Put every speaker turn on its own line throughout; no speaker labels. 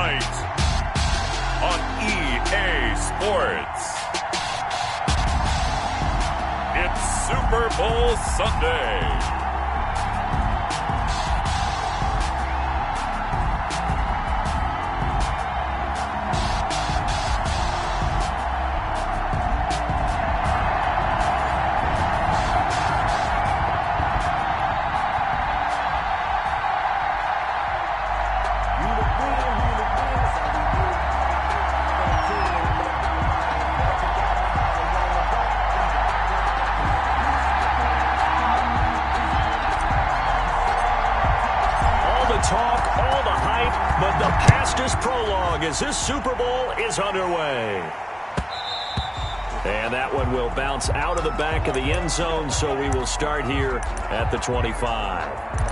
tonight on EA Sports. It's Super Bowl Sunday.
As this Super Bowl is underway. And that one will bounce out of the back of the end zone, so we will start here at the 25.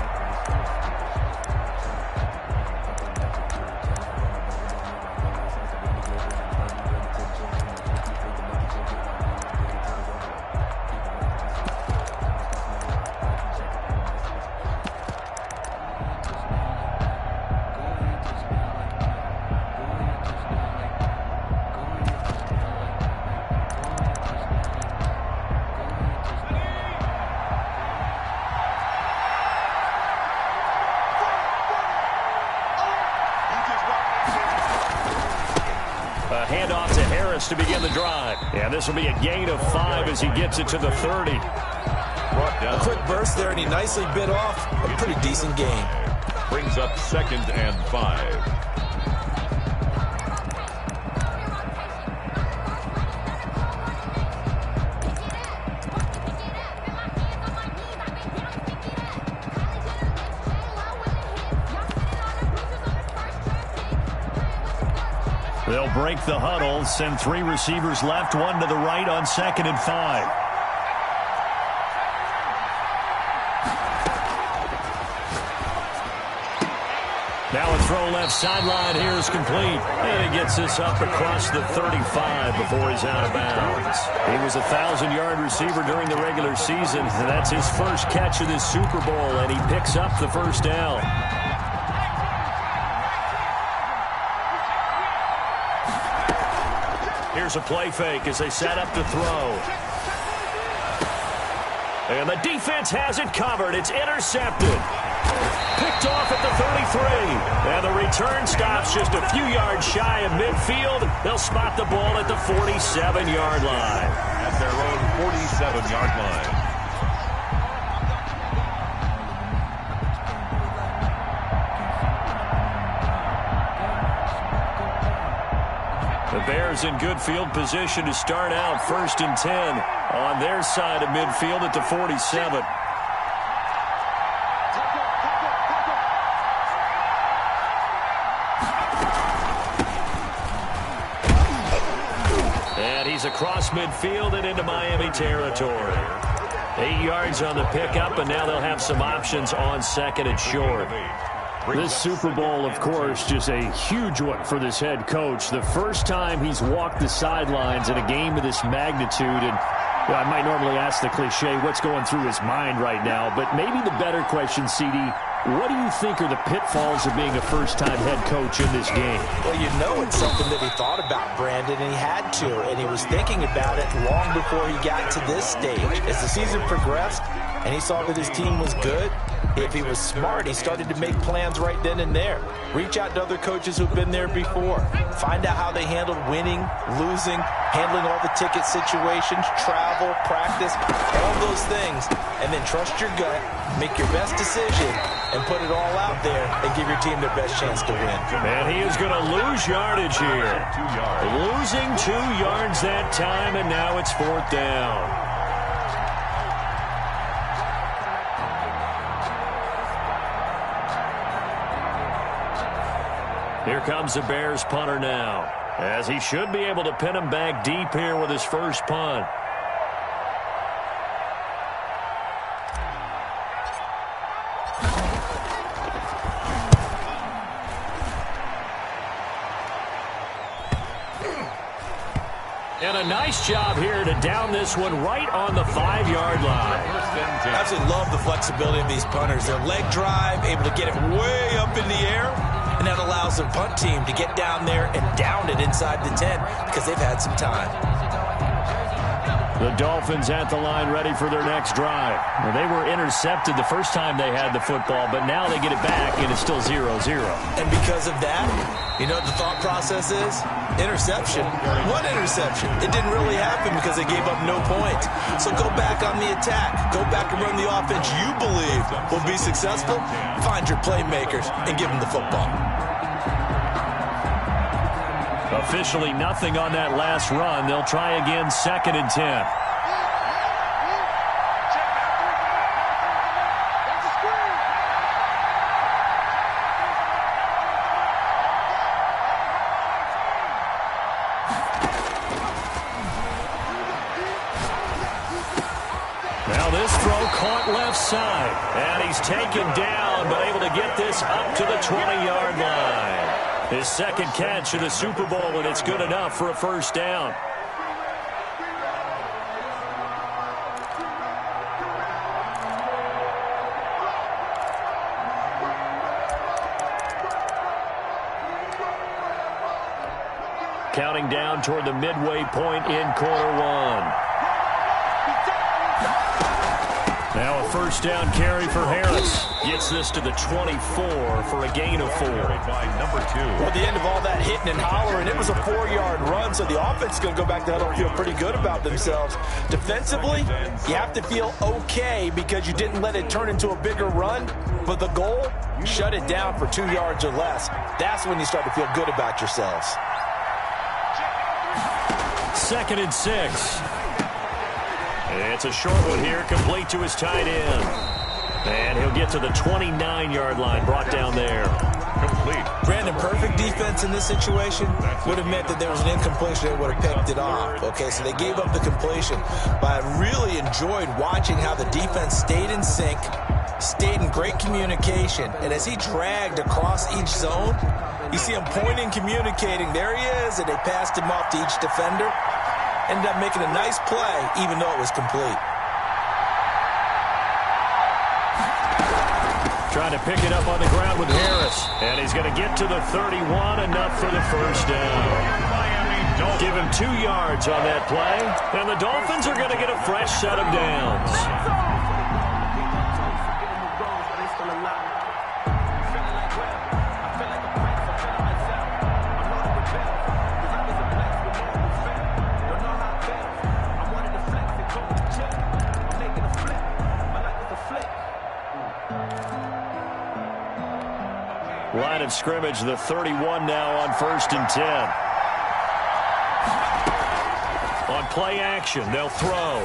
Handoff to Harris to begin the drive. And this will be a gain of 5 as he gets it to the 30.
A quick burst there, and he nicely bit off a pretty decent gain.
Brings up 2nd and 5.
They'll break the huddle, send 3 receivers left, 1 to the right on 2nd and 5. Now a throw left sideline here is complete. And he gets this up across the 35 before he's out of bounds. He was a 1,000-yard receiver during the regular season, and that's his first catch of this Super Bowl, and he picks up the first down. Here's a play fake as they set up to throw. And the defense has it covered. It's intercepted. Picked off at the 33. And the return stops just a few yards shy of midfield. They'll spot the ball at the 47-yard line.
At their own 47-yard line.
The Bears in good field position to start out 1st and 10 on their side of midfield at the 47. And he's across midfield and into Miami territory. 8 yards on the pickup, and now they'll have some options on 2nd and short. This Super Bowl, of course, just a huge one for this head coach. The first time he's walked the sidelines in a game of this magnitude. And I might normally ask the cliche, what's going through his mind right now? But maybe the better question, CD, what do you think are the pitfalls of being a first-time head coach in this game?
Well, you know it's something that he thought about, Brandon, and he had to. And he was thinking about it long before he got to this stage. As the season progressed and he saw that his team was good, if he was smart, he started to make plans right then and there. Reach out to other coaches who've been there before. Find out how they handled winning, losing, handling all the ticket situations, travel, practice, all those things. And then trust your gut, make your best decision, and put it all out there and give your team their best chance to win.
And he is going to lose yardage here.
2 yards.
Losing 2 yards that time, and now it's 4th down. Here comes the Bears punter now, as he should be able to pin him back deep here with his first punt. And a nice job here to down this one right on the 5-yard line.
I absolutely love the flexibility of these punters. Their leg drive, able to get it way up in the air, and that allows the punt team to get down there and down it inside the 10 because they've had some time.
The Dolphins at the line ready for their next drive. Well, they were intercepted the first time they had the football, but now they get it back, and it's still 0-0.
And because of that, you know what the thought process is? Interception. One interception. It didn't really happen because they gave up no points. So go back on the attack. Go back and run the offense you believe will be successful. Find your playmakers and give them the football.
Officially nothing on that last run. They'll try again, 2nd and 10. Now this throw caught left side. And he's taken down, but able to get this up to the 20-yard line. His second catch of the Super Bowl, and it's good enough for a first down. Counting down toward the midway point in quarter one. Now a first down carry for Harris. Gets this to the 24 for a gain of 4.
By number 2.
Well, at the end of all that hitting and hollering, it was a 4-yard run, so the offense is going to go back to huddle and feel pretty good about themselves. Defensively, you have to feel okay because you didn't let it turn into a bigger run, but the goal, shut it down for 2 yards or less. That's when you start to feel good about yourselves.
2nd and 6. It's a short one here, complete to his tight end. And he'll get to the 29-yard line, brought down there.
Complete.
Brandon, perfect defense in this situation would have meant that there was an incompletion. They would have picked it off. Okay, so they gave up the completion. But I really enjoyed watching how the defense stayed in sync, stayed in great communication. And as he dragged across each zone, you see him pointing, communicating. There he is, and they passed him off to each defender. Ended up making a nice play, even though it was complete.
Trying to pick it up on the ground with Harris. And he's going to get to the 31, enough for the first down. Give him 2 yards on that play. And the Dolphins are going to get a fresh set of downs. Line of scrimmage, the 31 now on 1st and 10. On play action, they'll throw.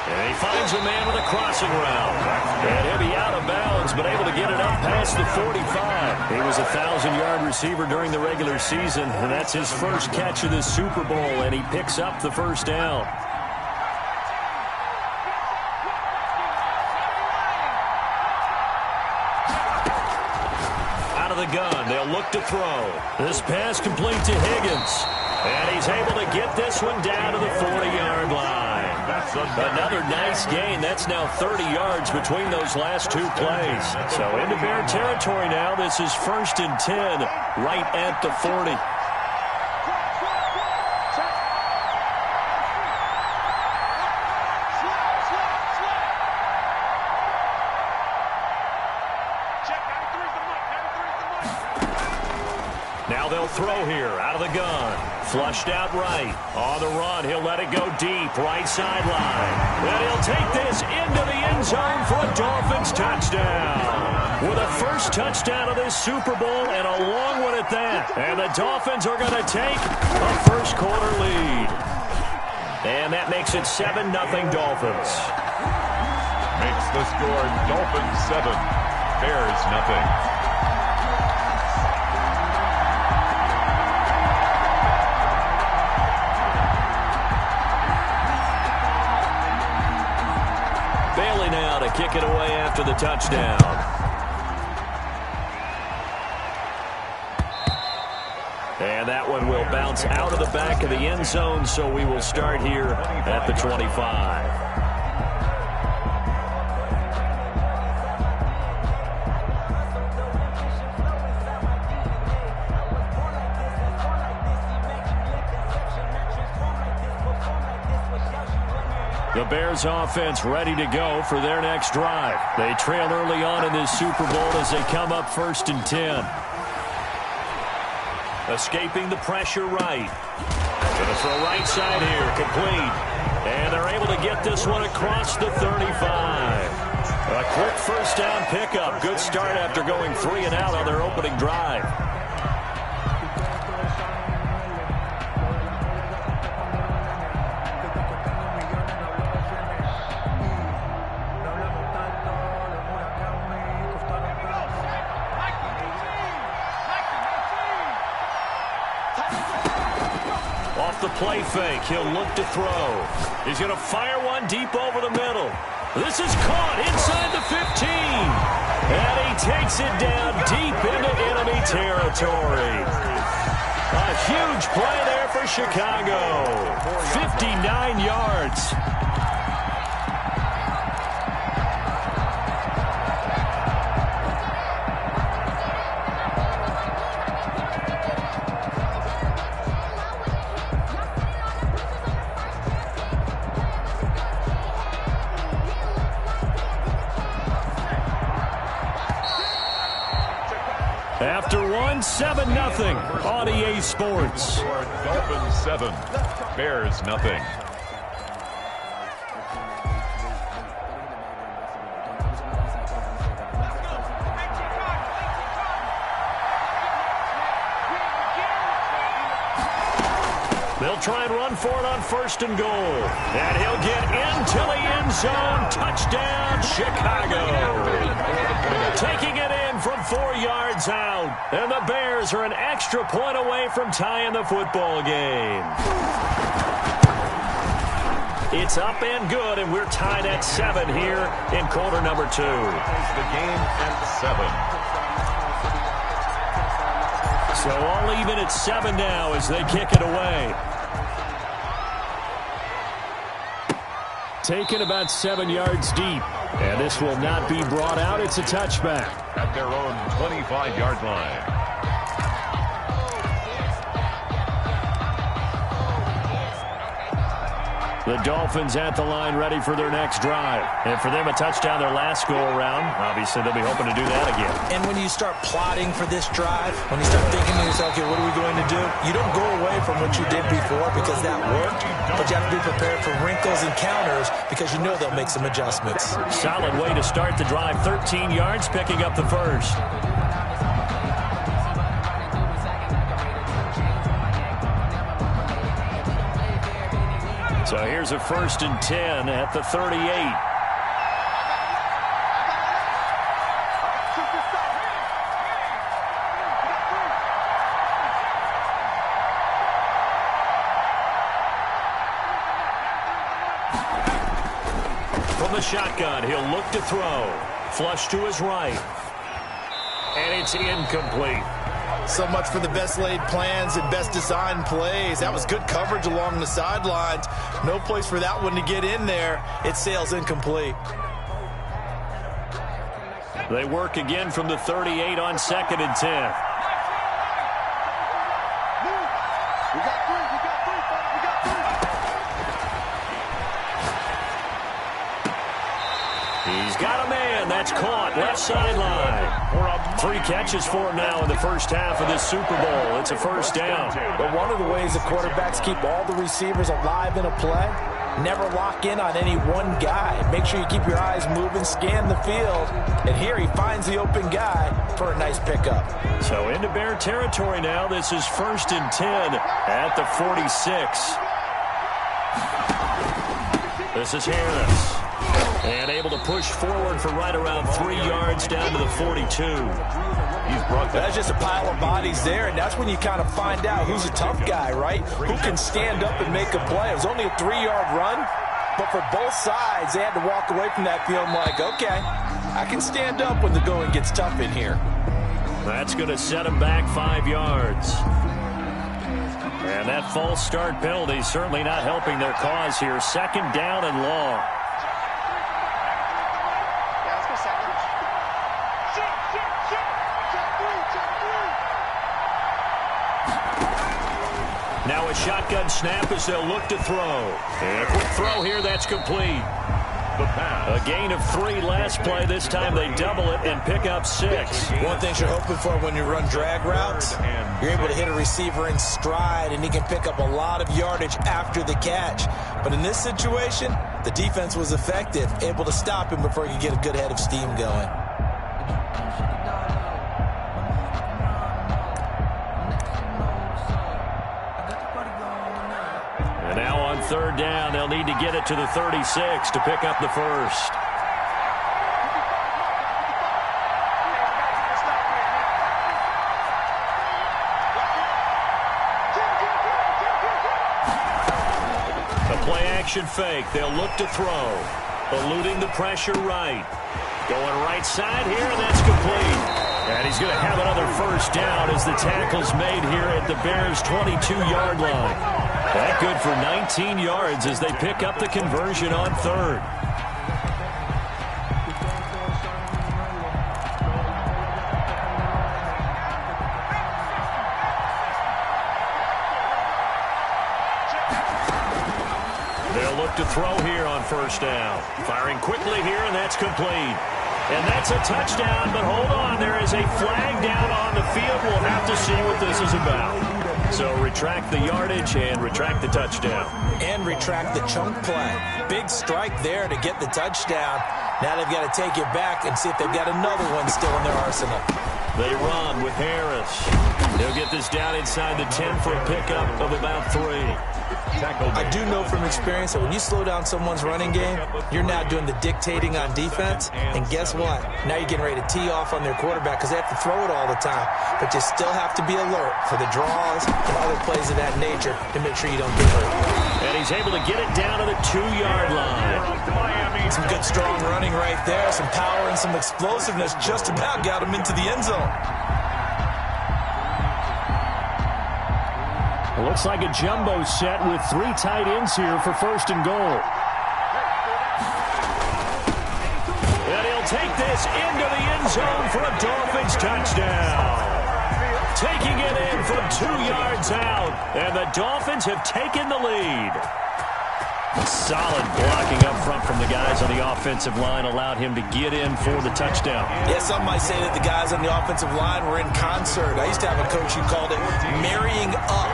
And he finds a man with a crossing route. And he'll be out of bounds, but able to get it up past the 45. He was a 1,000-yard receiver during the regular season, and that's his first catch of this Super Bowl, and he picks up the first down. The gun. They'll look to throw. This pass complete to Higgins. And he's able to get this one down to the 40-yard line. That's another nice gain. That's now 30 yards between those last 2 plays. So into Bear territory now. This is 1st and 10 right at the 40. Now they'll throw here out of the gun. Flushed out right. On the run, he'll let it go deep. Right sideline. And he'll take this into the end zone for a Dolphins touchdown. With a first touchdown of this Super Bowl and a long one at that. And the Dolphins are going to take a first quarter lead. And that makes it 7-0 Dolphins.
Makes the score Dolphins 7, Bears nothing.
Bailey now to kick it away after the touchdown. And that one will bounce out of the back of the end zone, so we will start here at the 25. The Bears offense ready to go for their next drive. They trail early on in this Super Bowl as they come up 1st and 10. Escaping the pressure right. Gonna throw right side here, complete. And they're able to get this one across the 35. A quick first down pickup. Good start after going 3 and out on their opening drive. The play fake. He'll look to throw. He's going to fire one deep over the middle. This is caught inside the 15. And he takes it down deep into enemy territory. A huge play there for Chicago. 59 yards. After 7-0 on EA Sports.
Dolphins 7, Bears nothing.
They'll try and run for it on 1st and goal. And he'll get into the end zone. Touchdown, Chicago. Taking it in from 4 yards out. And the Bears are an extra point away from tying the football game. It's up and good, and we're tied at 7 here in quarter number 2.
The game at 7.
So all even at 7 now as they kick it away. Taken about 7 yards deep. And this will not be brought out. It's a touchback.
At their own 25-yard line.
The Dolphins at the line ready for their next drive. And for them, a touchdown their last go-around. Obviously, they'll be hoping to do that again.
And when you start plotting for this drive, when you start thinking to yourself, okay, what are we going to do? You don't go away from what you did before because that worked. But you have to be prepared for wrinkles and counters because you know they'll make some adjustments.
Solid way to start the drive. 13 yards, picking up the first. So here's a 1st and 10 at the 38. From the shotgun, he'll look to throw. Flush to his right. And it's incomplete.
So much for the best laid plans and best designed plays. That was good coverage along the sidelines. No place for that one to get in there. It sails incomplete.
They work again from the 38 on 2nd and 10. He's got a man. That's caught. Left sideline. 3 catches for him now in the first half of this Super Bowl. It's a first down.
But one of the ways the quarterbacks keep all the receivers alive in a play, never lock in on any one guy. Make sure you keep your eyes moving, scan the field. And here he finds the open guy for a nice pickup.
So into Bear territory now. This is 1st and 10 at the 46. This is Harris. And able to push forward for right around 3 yards down to the 42.
He's brought that.
That's just a pile of bodies there, and that's when you kind of find out who's a tough guy, right? Who can stand up and make a play. It was only a 3-yard run, but for both sides, they had to walk away from that feeling like, okay, I can stand up when the going gets tough in here.
That's going to set them back 5 yards. And that false start penalty certainly not helping their cause here. 2nd down and long. Now a shotgun snap as they'll look to throw. And a quick throw here, that's complete.
The pass.
A gain of 3 last play. This time they double it and pick up 6.
One thing you're hoping for when you run drag routes, you're able to hit a receiver in stride, and he can pick up a lot of yardage after the catch. But in this situation, the defense was effective, able to stop him before he could get a good head of steam going.
And now on 3rd down, they'll need to get it to the 36 to pick up the first. A play-action fake. They'll look to throw. Eluding the pressure right. Going right side here, and that's complete. And he's going to have another first down as the tackle's made here at the Bears' 22-yard line. That good for 19 yards as they pick up the conversion on 3rd. They'll look to throw here on 1st down. Firing quickly here, and that's complete. And that's a touchdown, but hold on, there is a flag down on the field. We'll have to see what this is about. So retract the yardage and retract the touchdown.
And retract the chunk play. Big strike there to get the touchdown. Now they've got to take it back and see if they've got another one still in their arsenal.
They run with Harris. They'll get this down inside the 10 for a pickup of about 3.
I do know from experience that when you slow down someone's running game, you're now doing the dictating on defense. And guess what? Now you're getting ready to tee off on their quarterback because they have to throw it all the time. But you still have to be alert for the draws and other plays of that nature to make sure you don't get hurt.
And he's able to get it down to the 2-yard line.
Some good strong running right there. Some power and some explosiveness just about got him into the end zone.
It looks like a jumbo set with 3 tight ends here for 1st and goal. And he'll take this into the end zone for a Dolphins touchdown. Taking it in from 2 yards out, and the Dolphins have taken the lead. Solid blocking up front from the guys on the offensive line allowed him to get in for the touchdown.
Yeah, some might say that the guys on the offensive line were in concert. I used to have a coach who called it marrying up,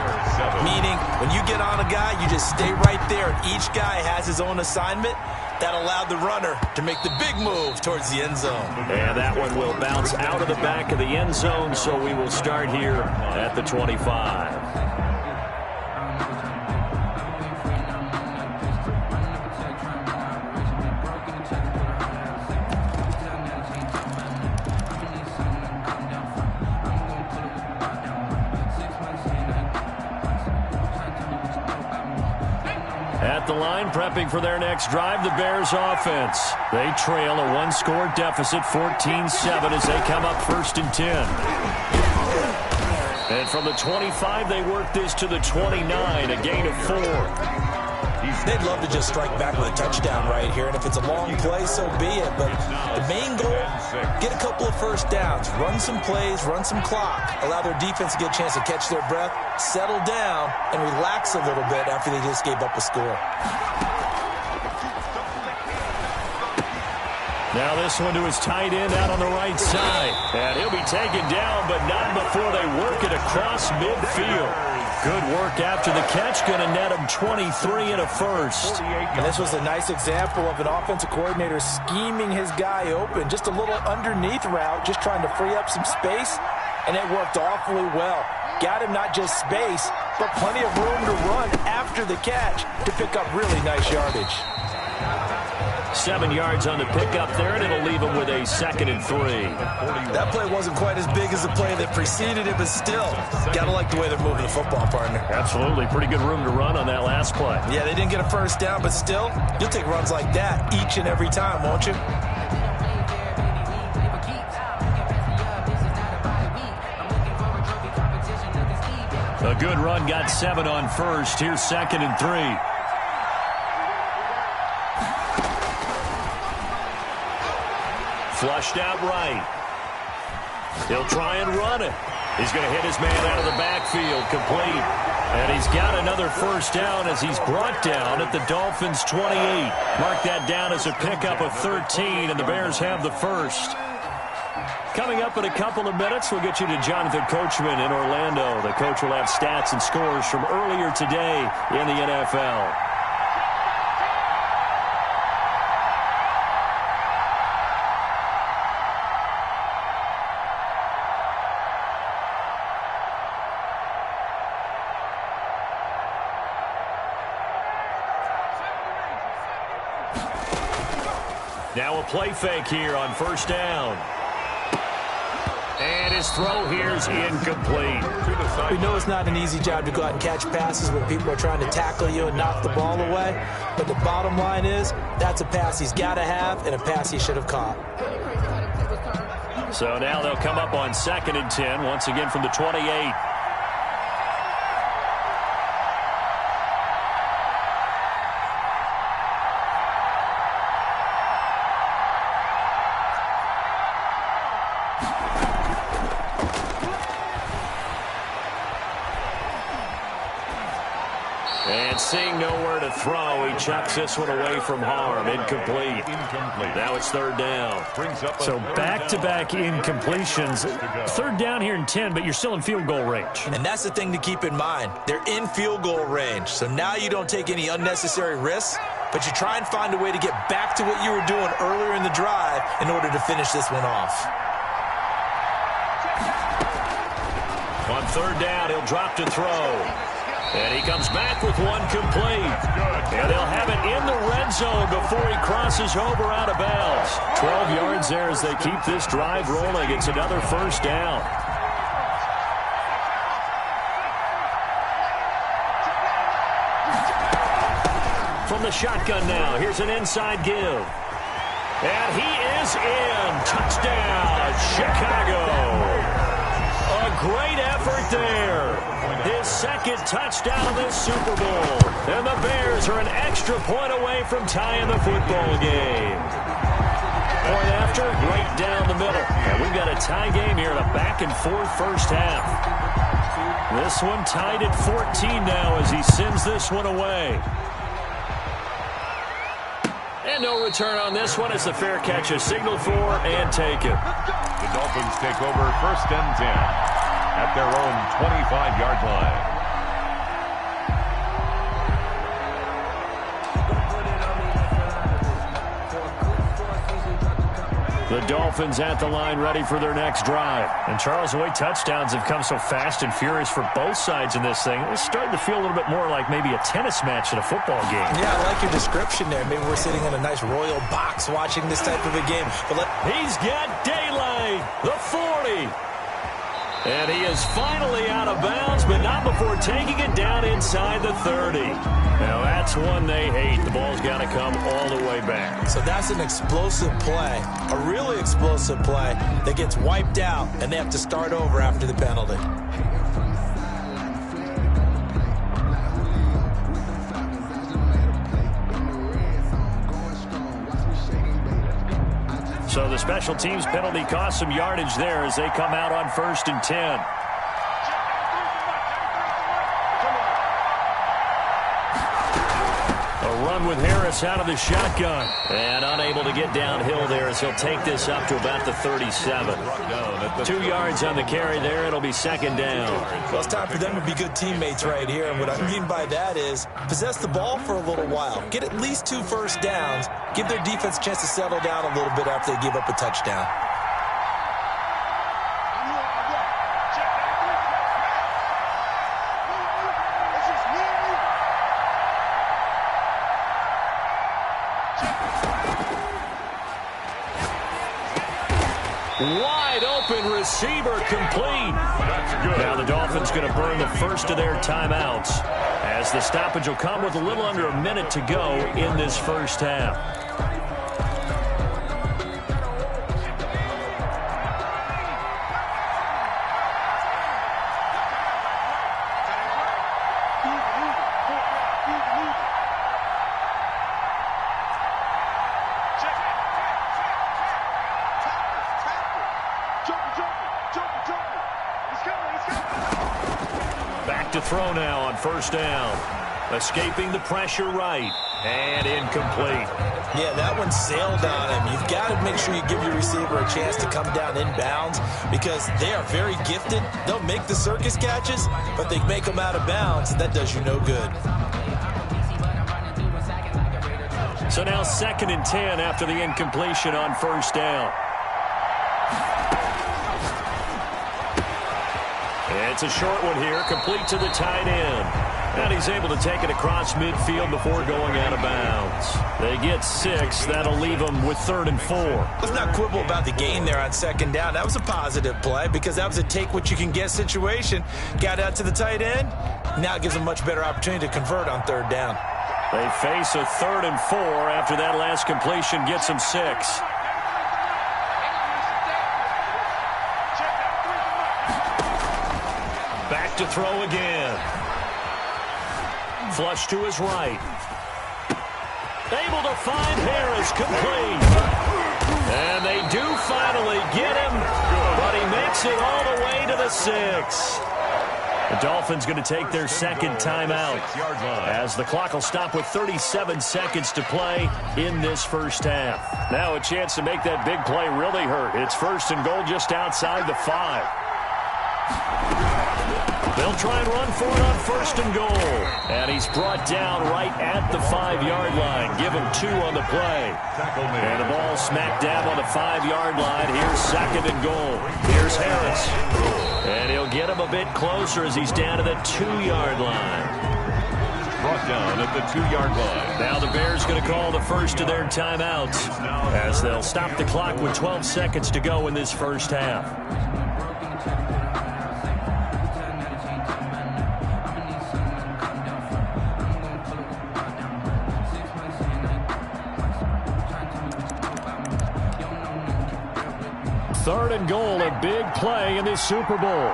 meaning when you get on a guy, you just stay right there, and each guy has his own assignment. That allowed the runner to make the big move towards the end zone.
And that one will bounce out of the back of the end zone, so we will start here at the 25. At the line, prepping for their next drive, the Bears offense. They trail a 1-score deficit, 14-7, as they come up 1st and 10. And from the 25, they work this to the 29, a gain of 4.
They'd love to just strike back with a touchdown right here, and if it's a long play, so be it. But the main goal, get a couple of first downs, run some plays, run some clock, allow their defense to get a chance to catch their breath, settle down, and relax a little bit after they just gave up a score.
Now this one to his tight end out on the right side. And he'll be taken down, but not before they work it across midfield. Good work after the catch, going to net him 23 and a first.
And this was a nice example of an offensive coordinator scheming his guy open. Just a little underneath route, just trying to free up some space, and it worked awfully well. Got him not just space, but plenty of room to run after the catch to pick up really nice yardage.
7 yards on the pickup there, and it'll leave him with a 2nd and 3.
That play wasn't quite as big as the play that preceded it, but still, gotta like the way they're moving the football, partner.
Absolutely. Pretty good room to run on that last play.
Yeah, they didn't get a first down, but still, you'll take runs like that each and every time, won't you?
A good run, got 7 on 1st. Here's 2nd and 3. Flushed out right. He'll try and run it. He's going to hit his man out of the backfield. Complete. And he's got another first down as he's brought down at the Dolphins' 28. Mark that down as a pickup of 13, and the Bears have the first. Coming up in a couple of minutes, we'll get you to Jonathan Coachman in Orlando. The coach will have stats and scores from earlier today in the NFL. Now a play fake here on first down. And his throw here is incomplete.
We know it's not an easy job to go out and catch passes when people are trying to tackle you and knock the ball away. But the bottom line is, that's a pass he's got to have and a pass he should have caught.
So now they'll come up on 2nd and 10, once again from the 28. And seeing nowhere to throw, he chucks this one away from harm. Incomplete. Now it's 3rd down.
So back-to-back incompletions. 3rd down here in 10, but you're still in field goal range.
And that's the thing to keep in mind. They're in field goal range. So now you don't take any unnecessary risks, but you try and find a way to get back to what you were doing earlier in the drive in order to finish this one off.
On 3rd down, he'll drop to throw. And he comes back with one complete. And they'll have it in the red zone before he crosses over out of bounds. 12 yards there as they keep this drive rolling. It's another first down. From the shotgun now, here's an inside give. And he is in. Touchdown, Chicago. A great effort there. His 2nd touchdown of this Super Bowl. And the Bears are an extra point away from tying the football game. Point after, right down the middle. And we've got a tie game here in a back-and-forth first half. This one tied at 14 now as he sends this one away. And no return on this one. It's a fair catch, a signal for and taken.
The Dolphins take over 1st and 10 at their own 25-yard line.
The Dolphins at the line ready for their next drive.
And Charles, the way touchdowns have come so fast and furious for both sides in this thing, it's starting to feel a little bit more like maybe a tennis match in a football game.
Yeah, I like your description there. Maybe we're sitting in a nice royal box watching this type of a game. But
he's got daylight, the 40. And he is finally out of bounds, but not before taking it down inside the 30. Now, that's one they hate. The ball's got to come all the way back.
So that's an explosive play, a really explosive play that gets wiped out, and they have to start over after the penalty.
So the special teams penalty cost some yardage there as they come out on 1st and 10. A run with Harris out of the shotgun. And unable to get downhill there as he'll take this up to about the 37. 2 yards on the carry there. It'll be 2nd down.
Well, it's time for them to be good teammates right here. And what I mean by that is possess the ball for a little while. Get at least 2 first downs. Give their defense a chance to settle down a little bit after they give up a touchdown.
Wide open receiver complete. Now the Dolphins going to burn the first of their timeouts as the stoppage will come with a little under a minute to go in this first half. to throw now on first down. Escaping the pressure right. And incomplete.
Yeah, that one sailed on him. You've got to make sure you give your receiver a chance to come down inbounds because they are very gifted. They'll make the circus catches, but they make them out of bounds. That does you no good.
So now 2nd and 10 after the incompletion on first down. It's a short one here, complete to the tight end. And he's able to take it across midfield before going out of bounds. They get 6. That'll leave them with 3rd and 4.
Let's not quibble about the gain there on 2nd down. That was a positive play because that was a take-what-you-can-get situation. Got out to the tight end. Now it gives them a much better opportunity to convert on 3rd down.
They face a 3rd and 4 after that last completion gets them 6. Back to throw again. Flush to his right. Able to find Harris, complete. And they do finally get him, but he makes it all the way to the 6. The Dolphins going to take their 2nd timeout as the clock will stop with 37 seconds to play in this first half. Now a chance to make that big play really hurt. It's 1st and goal just outside the 5. They'll try and run for it on 1st and goal. And he's brought down right at the 5-yard line. Give him 2 on the play. And the ball smack dab on the 5-yard line. Here's 2nd and goal. Here's Harris. And he'll get him a bit closer as he's down to the 2-yard line.
Brought down at the 2-yard line.
Now the Bears going to call the first of their timeouts as they'll stop the clock with 12 seconds to go in this first half. Third and goal, a big play in this Super Bowl.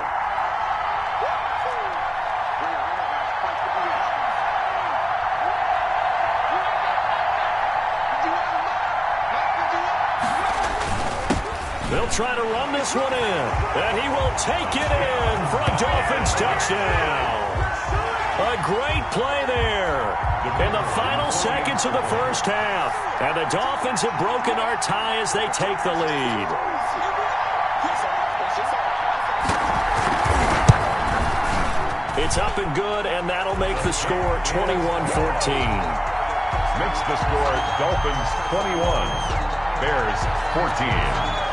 They'll try to run this one in, and he will take it in for a Dolphins touchdown. A great play there in the final seconds of the first half. And the Dolphins have broken our tie as they take the lead. It's up and good, and that'll make the score 21-14.
Makes the score Dolphins 21, Bears 14.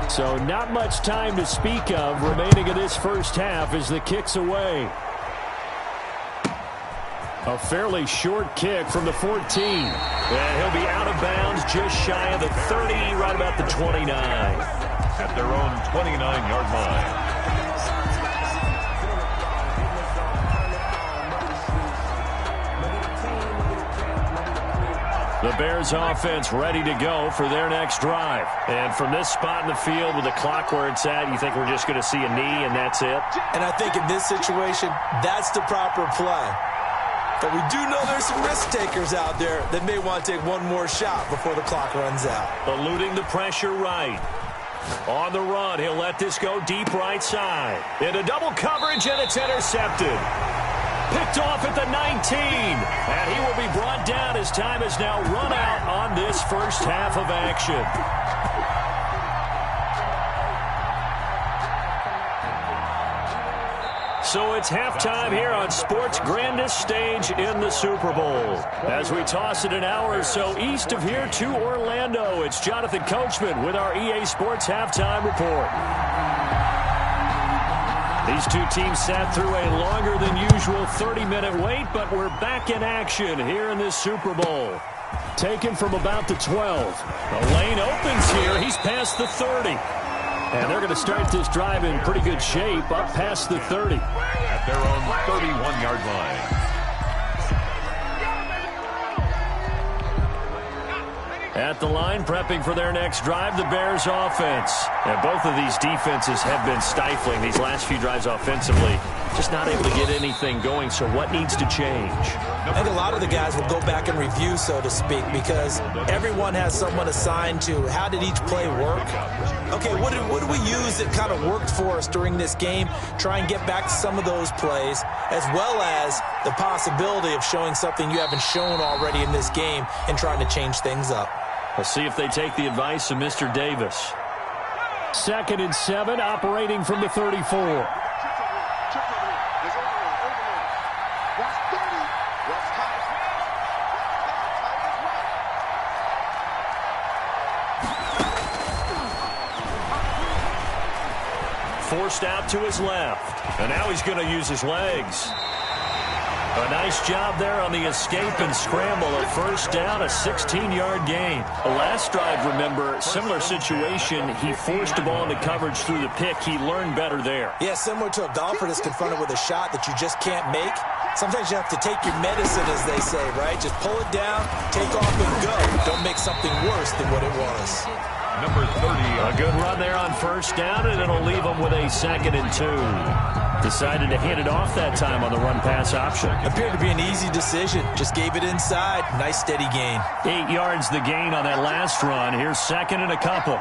So not much time to speak of remaining in this first half as the kick's away. A fairly short kick from the 14. And he'll be out of bounds just shy of the 30, right about the 29.
At their own 29-yard line.
The Bears offense ready to go for their next drive. And from this spot in the field with the clock where it's at, you think we're just going to see a knee and that's it?
And I think in this situation, that's the proper play. But we do know there's some risk takers out there that may want to take one more shot before the clock runs out.
Eluding the pressure right. On the run, he'll let this go deep right side. Into double coverage, and it's intercepted. Picked off at the 19. And he will be brought down as time has now run out on this first half of action. So it's halftime here on sports' grandest stage in the Super Bowl. As we toss it an hour or so east of here to Orlando, it's Jonathan Coachman with our EA Sports Halftime Report. These two teams sat through a longer than usual 30-minute wait, but we're back in action here in this Super Bowl. Taken from about the 12. The lane opens here. He's past the 30. And they're going to start this drive in pretty good shape up past the 30.
At their own 31-yard line.
At the line, prepping for their next drive, the Bears offense. And both of these defenses have been stifling these last few drives offensively. Just not able to get anything going, so what needs to change?
I think a lot of the guys will go back and review, so to speak, because everyone has someone assigned to how did each play work. Okay, what do we use that kind of worked for us during this game? Try and get back to some of those plays, as well as the possibility of showing something you haven't shown already in this game and trying to change things up.
We'll see if they take the advice of Mr. Davis.
2nd and 7, operating from the 34.
Forced out to his left. And now he's going to use his legs. A nice job there on the escape and scramble. A first down, a 16-yard gain. The last drive, remember, similar situation. He forced the ball into coverage through the pick. He learned better there.
Yeah, similar to a golfer that's confronted with a shot that you just can't make. Sometimes you have to take your medicine, as they say, right? Just pull it down, take off, and go. Don't make something worse than what it was.
Number 30.
A good run there on first down, and it'll leave him with a 2nd and 2. Decided to hand it off that time on the run-pass option.
Appeared to be an easy decision. Just gave it inside. Nice, steady gain.
8 yards the gain on that last run. Here's 2nd and a couple.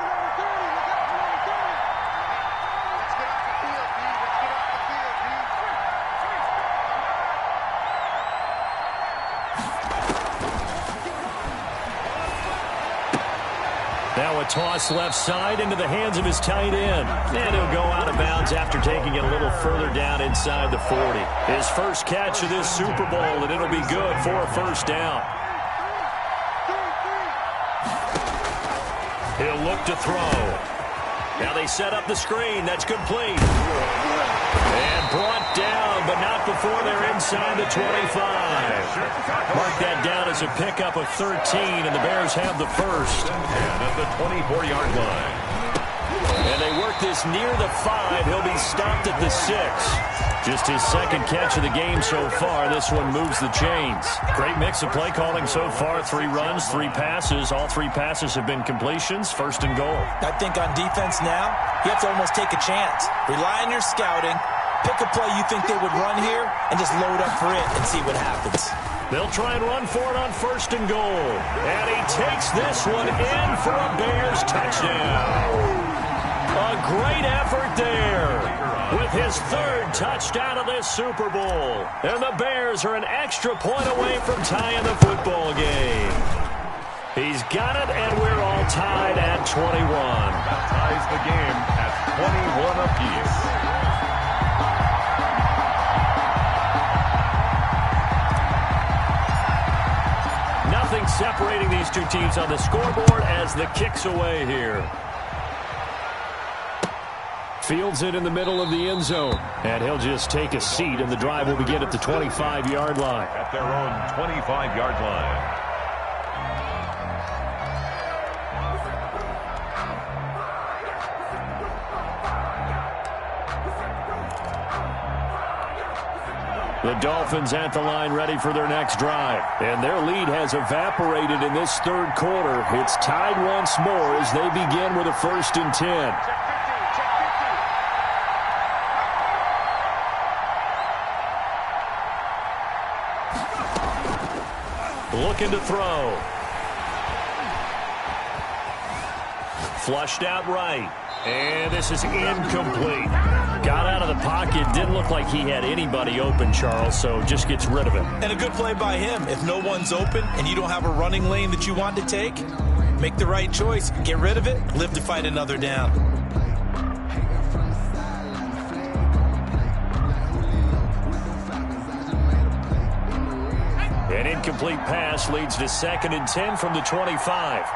Now a toss left side into the hands of his tight end. And he'll go out of bounds after taking it a little further down inside the 40. His first catch of this Super Bowl, and it'll be good for a first down. He'll look to throw. Now they set up the screen. That's complete. And brought down, but not before they're inside the 25. Mark that down as a pickup of 13, and the Bears have the first.
And at the 24-yard line.
And they work this near the 5. He'll be stopped at the 6. Just his second catch of the game so far. This one moves the chains. Great mix of play calling so far. 3 runs, 3 passes. All 3 passes have been completions. 1st and goal.
I think on defense now, you have to almost take a chance. Rely on your scouting. Pick a play you think they would run here and just load up for it and see what happens.
They'll try and run for it on 1st and goal. And he takes this one in for a Bears touchdown. A great effort there with his 3rd touchdown of this Super Bowl. And the Bears are an extra point away from tying the football game. He's got it, and we're all tied at 21.
That ties the game at 21 apiece.
Nothing separating these two teams on the scoreboard as the kick's away here.
Fields it in the middle of the end zone. And he'll just take a seat, and the drive will begin at the 25-yard line.
At their own 25-yard line.
The Dolphins at the line ready for their next drive. And their lead has evaporated in this 3rd quarter. It's tied once more as they begin with a 1st and 10.
Looking to throw. Flushed out right. And this is incomplete. Got out of the pocket. Didn't look like he had anybody open, Charles, so just gets rid of it.
And a good play by him. If no one's open and you don't have a running lane that you want to take, make the right choice. Get rid of it. Live to fight another down.
An incomplete pass leads to 2nd and 10 from the 25.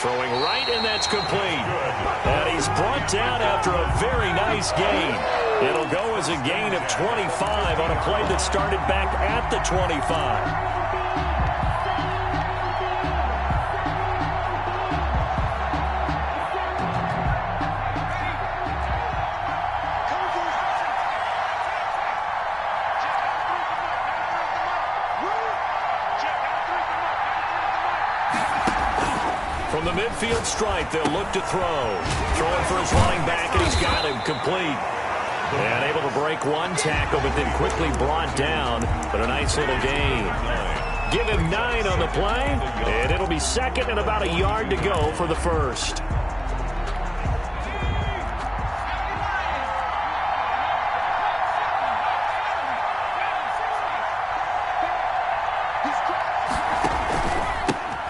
Throwing right, and that's complete. And he's brought down after a very nice gain. It'll go as a gain of 25 on a play that started back at the 25. From the midfield stripe, they'll look to throw. Throwing for his running back, and he's got him complete. And able to break one tackle, but then quickly brought down. But a nice little gain. Give him 9 on the play, and it'll be second and about a yard to go for the first.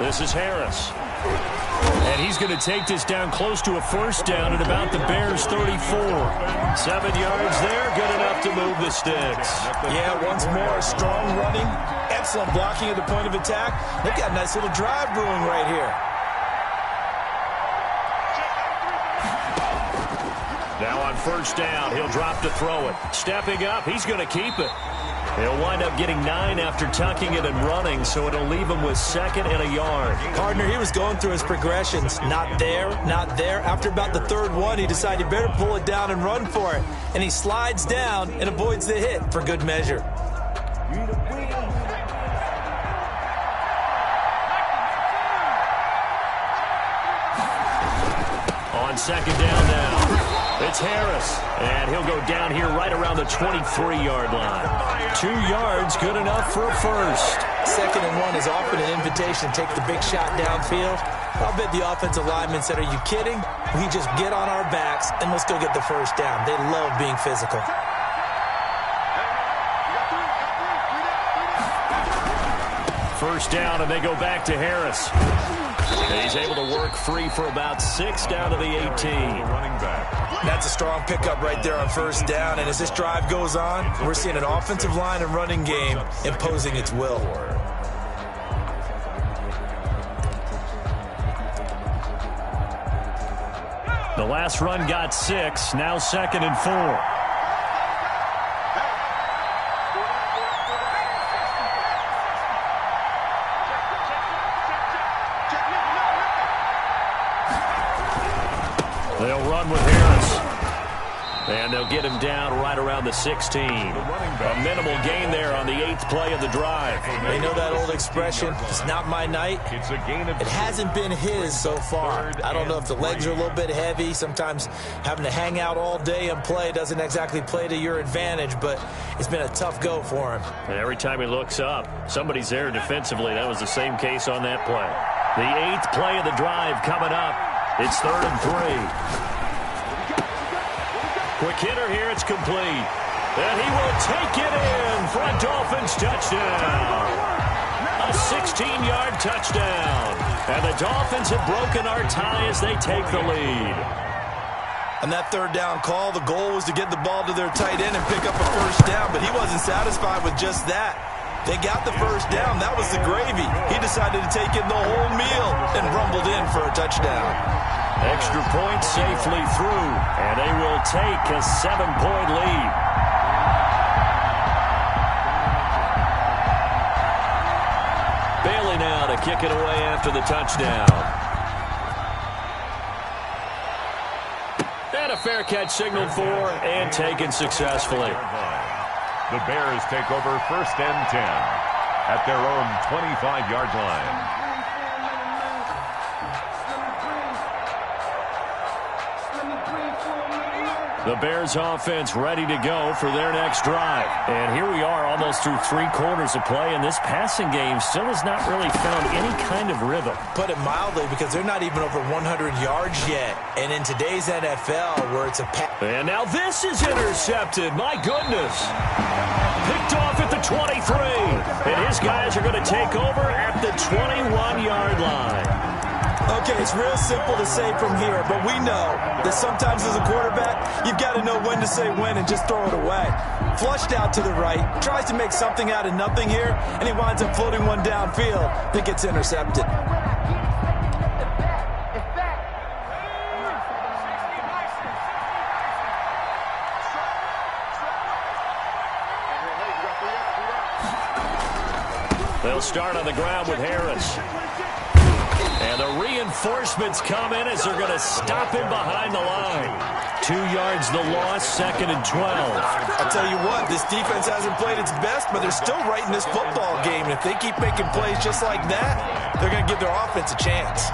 This is Harris. And he's going to take this down close to a first down at about the Bears' 34. 7 yards there, good enough to move the sticks.
Yeah, once more, strong running, excellent blocking at the point of attack. They've got a nice little drive brewing right here.
Now on first down, he'll drop to throw it. Stepping up, he's going to keep it. He'll wind up getting 9 after tucking it and running, so it'll leave him with second and a yard.
Partner, he was going through his progressions. Not there, not there. After about the third one, he decided he better pull it down and run for it. And he slides down and avoids the hit for good measure.
On second down now. It's Harris, and he'll go down here right around the 23-yard line. 2 yards, good enough for a first.
Second and 1 is often an invitation to take the big shot downfield. I'll bet the offensive lineman said, are you kidding? We just get on our backs, and let's go get the first down. They love being physical.
First down, and they go back to Harris. He's able to work free for about 6 down to the 18.
That's a strong pickup right there on first down. And as this drive goes on, we're seeing an offensive line and running game imposing its will.
The last run got 6, now second and 4. They'll run with Harris. And they'll get him down right around the 16. A minimal gain there on the 8th play of the drive.
They know that old expression, it's not my night. It hasn't been his so far. I don't know if the legs are a little bit heavy. Sometimes having to hang out all day and play doesn't exactly play to your advantage, but it's been a tough go for him.
And every time he looks up, somebody's there defensively. That was the same case on that play. The 8th play of the drive coming up. It's 3rd and 3. Quick hitter here, it's complete. And he will take it in for a Dolphins touchdown. A 16-yard touchdown. And the Dolphins have broken our tie as they take the lead.
On that third down call, the goal was to get the ball to their tight end and pick up a first down, but he wasn't satisfied with just that. They got the first down. That was the gravy. He decided to take in the whole meal and rumbled in for a touchdown.
Extra point safely through, and they will take a 7-point lead. Bailey now to kick it away after the touchdown. And a fair catch signaled for and taken successfully.
The Bears take over 1st and 10 at their own 25-yard line.
The Bears offense ready to go for their next drive. And here we are almost through 3 quarters of play, and this passing game still has not really found any kind of rhythm.
Put it mildly, because they're not even over 100 yards yet. And in today's NFL, where it's a pass.
And now this is intercepted. My goodness. Picked off at the 23. And his guys are going to take over at the 21-yard line.
Okay, it's real simple to say from here, but we know that sometimes as a quarterback, you've got to know when to say when and just throw it away. Flushed out to the right, tries to make something out of nothing here, and he winds up floating one downfield that gets intercepted.
They'll start on the ground with Harris. And the reinforcements come in as they're going to stop him behind the line. 2 yards the loss, 2nd and 12.
I'll tell you what, this defense hasn't played its best, but they're still right in this football game. And if they keep making plays just like that, they're going to give their offense a chance.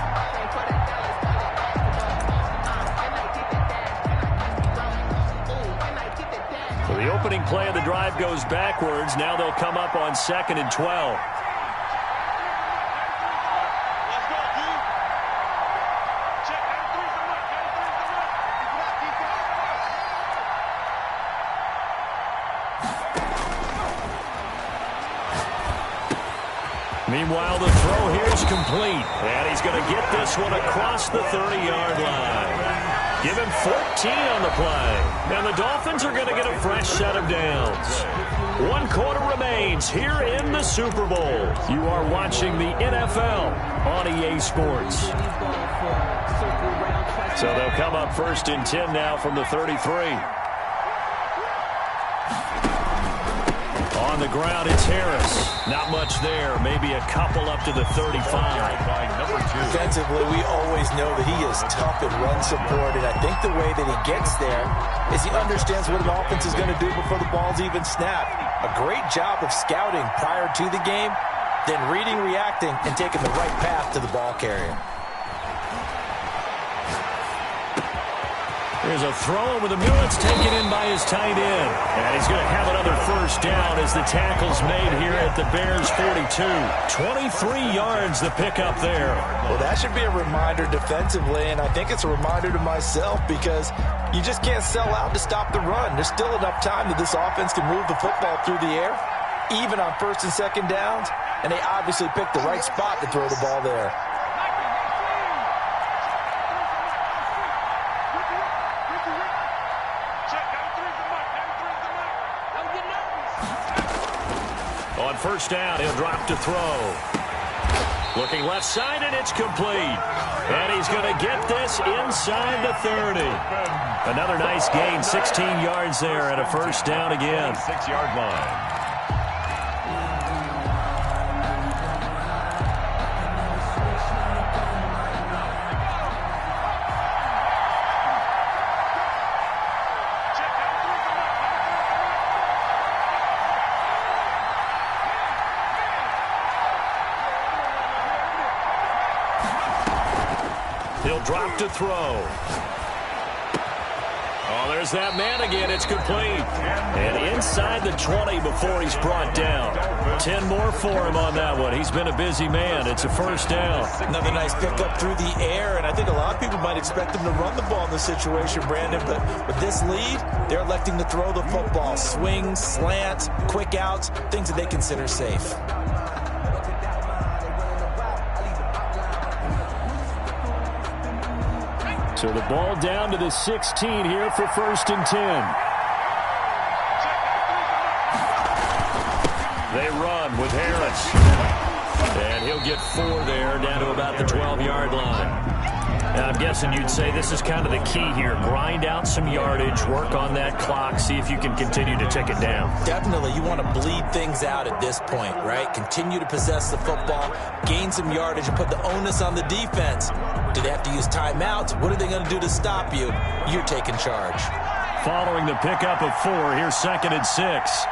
So the opening play of the drive goes backwards. Now they'll come up on 2nd and 12. Meanwhile, the throw here is complete. And he's going to get this one across the 30-yard line. Give him 14 on the play. And the Dolphins are going to get a fresh set of downs. 1 quarter remains here in the Super Bowl. You are watching the NFL on EA Sports. So they'll come up 1st and 10 now from the 33. On the ground, it's Harris. Not much there. Maybe a couple up to the 35.
Defensively, we always know that he is tough in run support, and I think the way that he gets there is he understands what an offense is going to do before the ball's even snapped. A great job of scouting prior to the game, then reading, reacting, and taking the right path to the ball carrier.
There's a throw over the middle. It's taken in by his tight end. And he's going to have another first down as the tackle's made here at the Bears' 42. 23 yards the pickup there.
Well, that should be a reminder defensively, and I think it's a reminder to myself because you just can't sell out to stop the run. There's still enough time that this offense can move the football through the air, even on 1st and 2nd downs, and they obviously picked the right spot to throw the ball there.
On 1st down, he'll drop to throw. Looking left side, and it's complete. And he's going to get this inside the 30. Another nice gain, 16 yards there, and a first down again.
6-yard line.
He'll drop to throw. Oh, there's that man again. It's complete. And inside the 20 before he's brought down. 10 more for him on that one. He's been a busy man. It's a first down.
Another nice pickup through the air, and I think a lot of people might expect him to run the ball in this situation, Brandon, but with this lead, they're electing to throw the football. Swings, slants, quick outs, things that they consider safe.
So the ball down to the 16 here for 1st and 10. They run with Harris. And he'll get 4 there, down to about the 12-yard line. Now, I'm guessing you'd say this is kind of the key here. Grind out some yardage, work on that clock, see if you can continue to tick it down.
Definitely. You want to bleed things out at this point, right? Continue to possess the football, gain some yardage, and put the onus on the defense. Do they have to use timeouts? What are they going to do to stop you? You're taking charge.
Following the pickup of 4, here's 2nd and 6.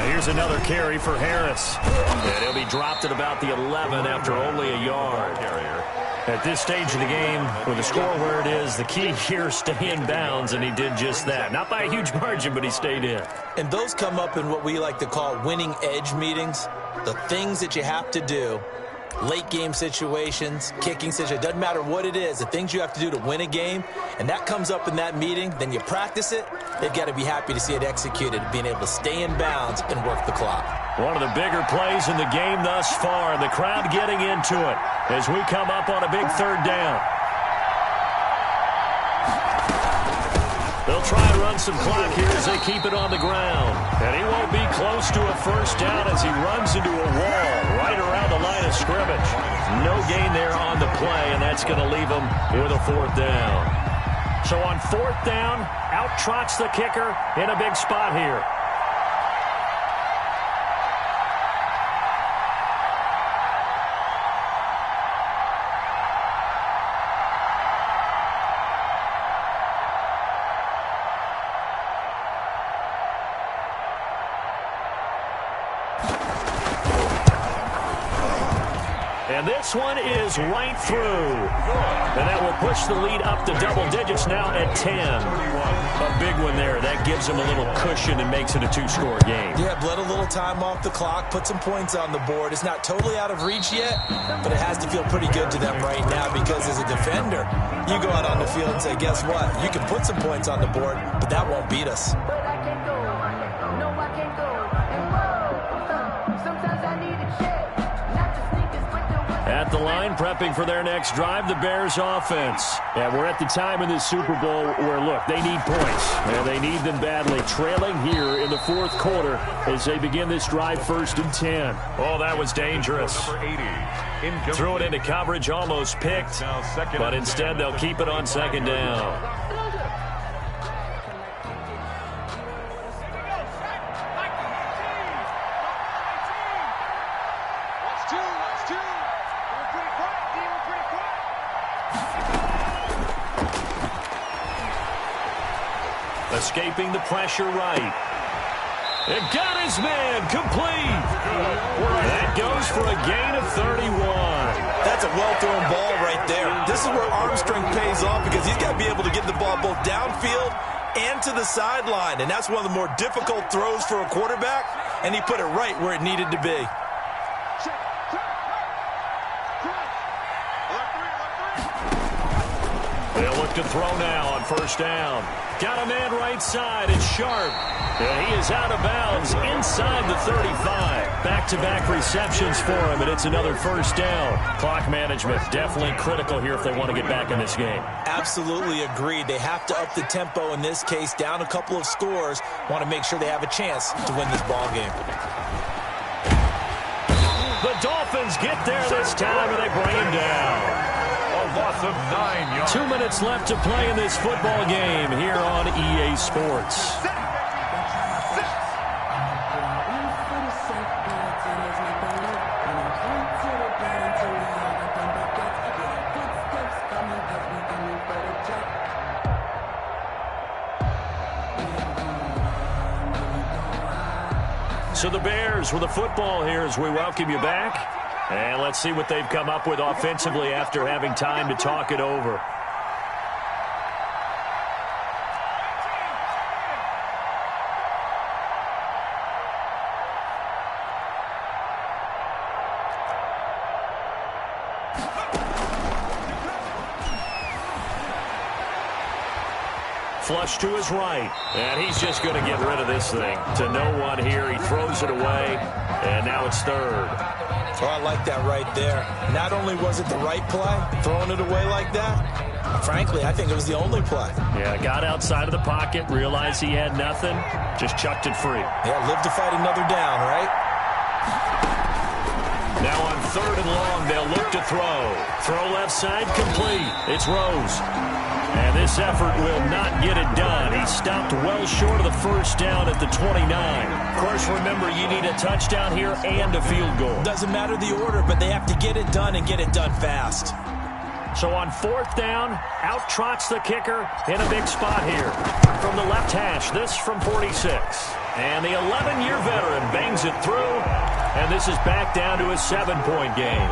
Here's another carry for Harris. And he'll be dropped at about the 11 after only a yard. At this stage of the game, with the score where it is, the key here, stay in bounds, and he did just that. Not by a huge margin, but he stayed in.
And those come up in what we like to call winning edge meetings. The things that you have to do. Late game situations, kicking situations, doesn't matter what it is, the things you have to do to win a game, and that comes up in that meeting, then you practice it, they've got to be happy to see it executed, being able to stay in bounds and work the clock.
One of the bigger plays in the game thus far, and the crowd getting into it as we come up on a big 3rd down. They'll try and run some clock here as they keep it on the ground. And he won't be close to a first down as he runs into a wall right around the line of scrimmage. No gain there on the play, and that's going to leave him with a fourth down. So on fourth down, out trots the kicker in a big spot here. And this one is right through. And that will push the lead up to double digits now at 10. A big one there. That gives them a little cushion and makes it a two-score game.
Yeah, bled a little time off the clock, put some points on the board. It's not totally out of reach yet, but it has to feel pretty good to them right now because as a defender, you go out on the field and say, guess what? You can put some points on the board, but that won't beat us.
But I can't go. No, I can't go. And whoa, sometimes I need a check. Not the sneakers, but the
At the line, prepping for their next drive, the Bears offense. And we're at the time in this Super Bowl where, look, they need points. And they need them badly. Trailing here in the fourth quarter as they begin this drive 1st and 10. Oh, that was dangerous. Threw it into coverage, almost picked. But instead, they'll keep it on 2nd down. Escaping the pressure right. It got his man complete. That goes for a gain of 31.
That's a well-thrown ball right there. This is where arm strength pays off because he's got to be able to get the ball both downfield and to the sideline. And that's one of the more difficult throws for a quarterback. And he put it right where it needed to be.
They'll look to throw now on 1st down. Got a man right side. It's Sharp. And he is out of bounds inside the 35. Back-to-back receptions for him, and it's another 1st down. Clock management definitely critical here if they want to get back in this game.
Absolutely agreed. They have to up the tempo in this case, down a couple of scores. Want to make sure they have a chance to win this ball game.
The Dolphins get there this time, and they bring him down.
Loss of 9 yards.
2 minutes left to play in this football game here on EA Sports. So the Bears with the football here as we welcome you back. And let's see what they've come up with offensively after having time to talk it over. Flush to his right, and he's just going to get rid of this thing. To no one here, he throws it away, and now it's 3rd.
Oh, I like that right there. Not only was it the right play, throwing it away like that, frankly, I think it was the only play.
Yeah, got outside of the pocket, realized he had nothing, just chucked it free.
Yeah, live to fight another down, right?
Now on 3rd and long, they'll look to throw. Throw left side, complete. It's Rose. And this effort will not get it done. He stopped well short of the 1st down at the 29. Of course, remember, you need a touchdown here and a field goal.
Doesn't matter the order, but they have to get it done and get it done fast.
So on 4th down, out trots the kicker in a big spot here. From the left hash, this from 46. And the 11-year veteran bangs it through. And this is back down to a 7-point game.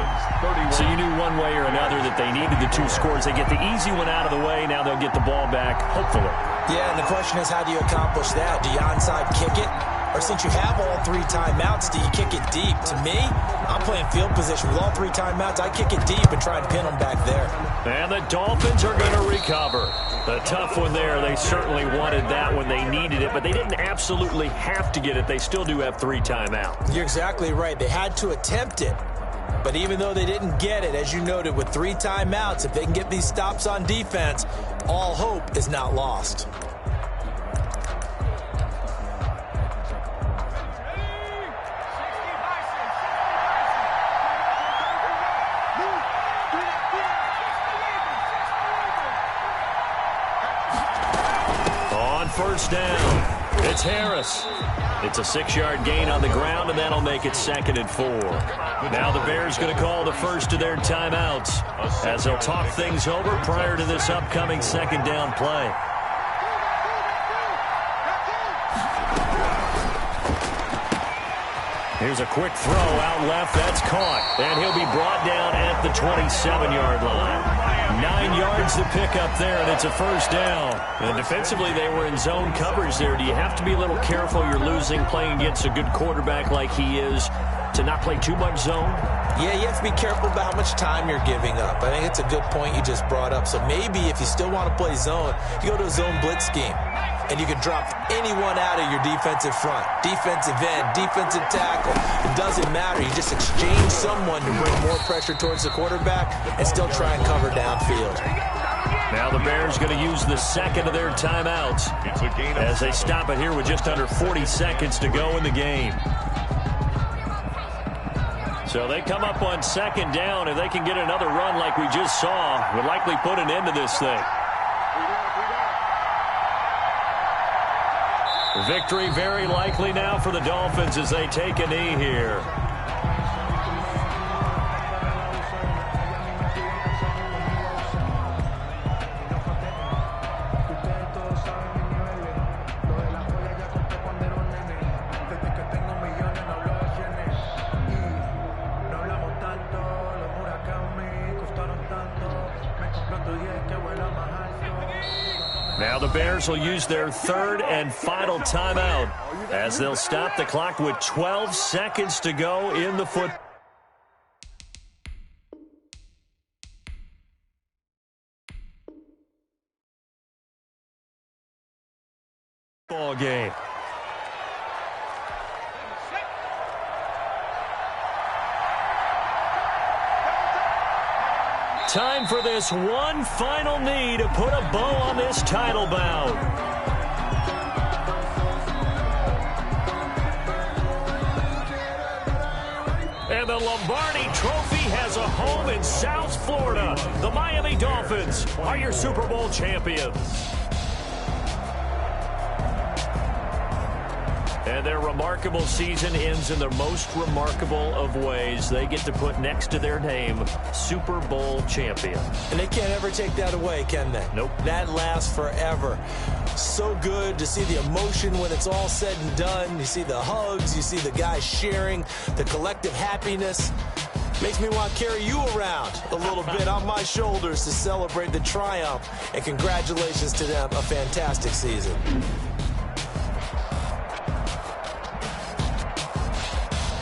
So you knew one way or another that they needed the 2 scores. They get the easy one out of the way. Now they'll get the ball back, hopefully.
Yeah, and the question is, how do you accomplish that? Do you onside kick it? Or since you have all 3 timeouts, do you kick it deep? To me, I'm playing field position with all 3 timeouts. I kick it deep and try and pin them back there.
And the Dolphins are going to recover. A tough one there. They certainly wanted that when they needed it, but they didn't absolutely have to get it. They still do have 3 timeouts.
You're exactly right. They had to attempt it. But even though they didn't get it, as you noted, with 3 timeouts, if they can get these stops on defense, all hope is not lost.
first down. It's Harris. It's a 6-yard gain on the ground, and that'll make it 2nd and 4. Now the Bears going to call the first of their timeouts as they'll talk things over prior to this upcoming 2nd down play. Here's a quick throw out left. That's caught. And he'll be brought down at the 27-yard line. 9 yards to pick up there, and it's a first down. And defensively, they were in zone coverage there. Do you have to be a little careful? You're losing, playing against a good quarterback like he is, to not play too much zone?
Yeah, you have to be careful about how much time you're giving up. I think it's a good point you just brought up. So maybe if you still want to play zone, you go to a zone blitz scheme. And you can drop anyone out of your defensive front. Defensive end, defensive tackle. It doesn't matter. You just exchange someone to bring more pressure towards the quarterback and still try and cover downfield.
Now the Bears going to use the second of their timeouts as they stop it here with just under 40 seconds to go in the game. So they come up on 2nd down. If they can get another run like we just saw, would likely put an end to this thing. Victory very likely now for the Dolphins as they take a knee here. Now the Bears will use their 3rd and final timeout as they'll stop the clock with 12 seconds to go in the football game. Time for this one final knee to put a bow on this title bout. And the Lombardi Trophy has a home in South Florida. The Miami Dolphins are your Super Bowl champions. And their remarkable season ends in the most remarkable of ways. They get to put next to their name, Super Bowl champion.
And they can't ever take that away, can they?
Nope.
That lasts forever. So good to see the emotion when it's all said and done. You see the hugs, you see the guys sharing, the collective happiness. Makes me want to carry you around a little bit on my shoulders to celebrate the triumph. And congratulations to them, a fantastic season.